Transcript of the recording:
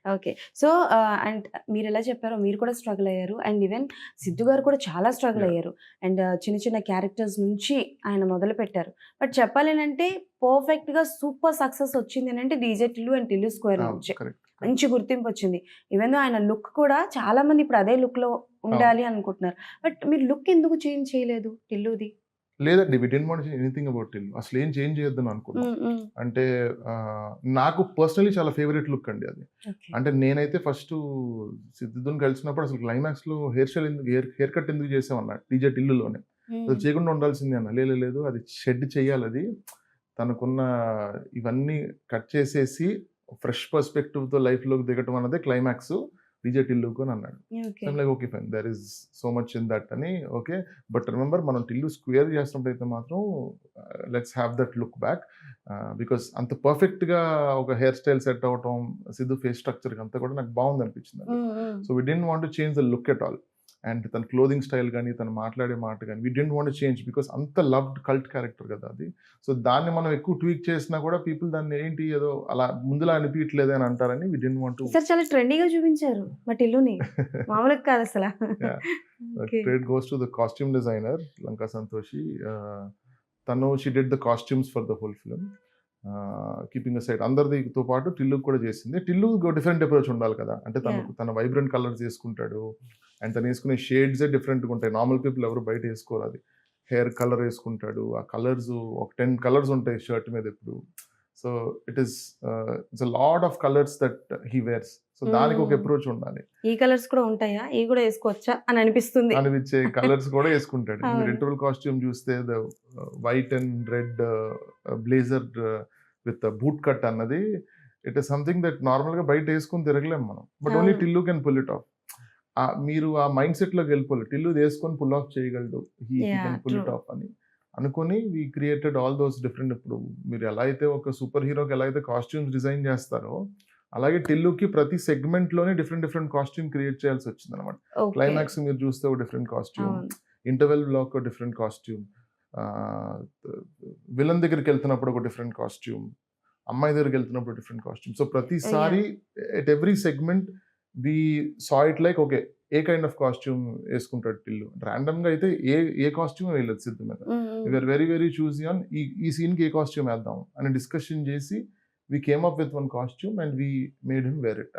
Okay. So, and మీరెలా చెప్పారో మీరు కూడా స్ట్రగుల్ అయ్యారు. అండ్ ఈవెన్ సిద్ధు గారు కూడా చాలా స్ట్రగుల్ యాహ్! అయ్యారు. అండ్ చిన్న చిన్న క్యారెక్టర్స్ నుంచి ఆయన మొదలుపెట్టారు. బట్ చెప్పాలేనంటే పర్ఫెక్ట్‌గా సూపర్ సక్సెస్ వచ్చింది అనంటే 'DJ Tillu' and 'Tillu square' అవును. నుంచే. కరెక్ట్. కరెక్ట్. మంచి గుర్తింపొచ్చింది. ఈవెన్ దో ఆయన లుక్ కూడా చాలా మంది ఇప్పుడు అదే లుక్‌లో అవును. ఉండాలి అనుకుంటున్నారు. బట్ మీరు లుక్ ఎందుకు చేంజ్ చేయలేదు 'టిల్లుది'? లేదండి. We didn't want anything about Tillu. అసలేం చేంజ్ చేయొద్దని అనుకున్నాం. హ్మ్. హ్మ్. అంటే నాకు పర్సనల్లీ చాలా ఫేవరెట్ లుక్ అండి అది. ఓకే. అంటే నేనైతే ఫస్టు సిద్దుని కలిసినప్పుడు అసలు క్లైమాక్స్‌లో హెయిర్ స్టైల్ ఎందుకు హెయిర్ కట్ ఎందుకు చేసావన్నాడు. 'డీజే టిల్లులోనే.' హ్మ్. అది చేయకుండా ఉండాల్సిందే అన్నా. లేదు అది షెడ్ చేయాలది. తనకున్న ఇవన్నీ కట్ చేసేసి ఫ్రెష్ పర్స్‌పెక్టివ్‌తో లైఫ్‌లోకి దిగటం అన్నదే క్లైమాక్సు 'డీజే టిల్లుకు' అని అన్నాడు. So, okay. I'm like okay fine. There is so much in that అని ఓకే. బట్ రిమెంబర్ మనం టిల్లు స్క్వేర్ చేస్తున్నప్పుడైతే మాత్రం let's have that look back. Because అంత పర్ఫెక్ట్‌గా ఒక హెయిర్ స్టైల్ సెట్ అవ్వటం, సిద్దు ఫేస్ స్ట్రక్చర్ అంతా కూడా నాకు బాగుందనిపించిందండి. Hmm. Hmm. So, we didn't want to change the look at all. And తన క్లోదింగ్ స్టైల్ గాని, తను మాట్లాడే మాట గాని, we didn't want to change because అంత లవ్డ్ కల్ట్ క్యారెక్టర్ కదా అది. సో, దాన్ని మనం ఎక్కువ ట్వీక్ చేసినా కూడా పీపుల్ దాన్ని ఏంటి ఏదో అలా ముందులా అనిపియట్లేదే అని అంటారని వి డిడ్ంట్ వాంట్ టు ఈసారి చాలా ట్రెండీగా చూపించారు మా టిల్లుని. మామూలుగా కాదసల. Yeah! Okay. Credit goes to the costume designer Lanka Santoshi. తను she did the costumes for the whole film. Keeping aside అందరిదితో పాటు టిల్లుకి కూడా చేసింది. టిల్లు డిఫరెంట్ అప్రోచ్ ఉండాలి కదా! అంటే యాహ్! తన వైబ్రెంట్ కలర్స్ యేసుకుంటాడు. అండ్ తనేసుకునే షేడ్సే డిఫరెంట్‌గా ఉంటాయి. నార్మల్ పీపుల్ ఎవరు బయట యేసుకోరు అది. హెయిర్ కలర్ యేసుకుంటాడు. ఆ కలర్స్ ఒక 10 కలర్స్ ఉంటాయి షర్ట్ మీద ఎప్పుడు. So, it's a lot of colours that he wears. So, దానికి ఒక హ్మ్. అప్రోచ్ ఉండాలి. ఈ కలర్స్ కూడా ఉంటాయా? ఇవి కూడా ఏసుకోవచ్చా అని అనిపిస్తుంది. అనిపించే కలర్స్ కూడా యేసుకుంటాడు. మీరు అవును. ఇంటర్వల్ కాస్ట్యూమ్ చూస్తే white and red blazer with boot cut అన్నది ఇట్ ఈస్ సంథింగ్ దట్ నార్మల్‌గా బయట యేసుకొని తిరగలేము మనం. బట్ ఓన్లీ అవును. Tillu can pull it off. మీరు ఆ మైండ్ సెట్‌లోకి వెళ్ళిపోవాలి. టిల్లుది యేసుకొని పుల్ ఆఫ్ చేయగలడు. He yeah! Can pull true. It off అని అనుకోని we created all those different ఇప్పుడు మీరు ఎలా అయితే ఒక సూపర్ హీరోకి ఎలా అయితే కాస్ట్యూమ్స్ డిజైన్ చేస్తారో, అలాగే టిల్లుకి ప్రతి సెగ్మెంట్‌లోనే డిఫరెంట్ కాస్ట్యూమ్ క్రియేట్ చేయాల్సొచ్చిందనమాట. ఓకే. క్లైమాక్స్ మీరు చూస్తే ఒక డిఫరెంట్ కాస్ట్యూమ్. అవును. ఇంటర్వెల్ బ్లాక్ ఒక డిఫరెంట్ కాస్ట్యూమ్. ఆహ్, విలన్ దగ్గరికెళ్తున్నప్పుడు ఒక డిఫరెంట్ కాస్ట్యూమ్. అమ్మాయి దగ్గరికెళ్తున్నప్పుడు డిఫరెంట్ కాస్ట్యూమ్. సో, ప్రతిసారి yeah! At every segment we saw it like okay. ఏ కైండ్ ఆఫ్ కాస్ట్యూమ్ యేసుకుంటాడు టిల్లు. రాండమ్‌గా అయితే ఏ కాస్ట్యూమ్ వేయలేదు సిద్దు మీద. హ్మ్. వి హ్మ్. వర్ వెరీ చూసీ ఆన్ ఈ సీన్‌కి ఏ కాస్ట్యూమ్ యేద్దాం అని డిస్కషన్ చేసి we came up with one costume and we made him wear it.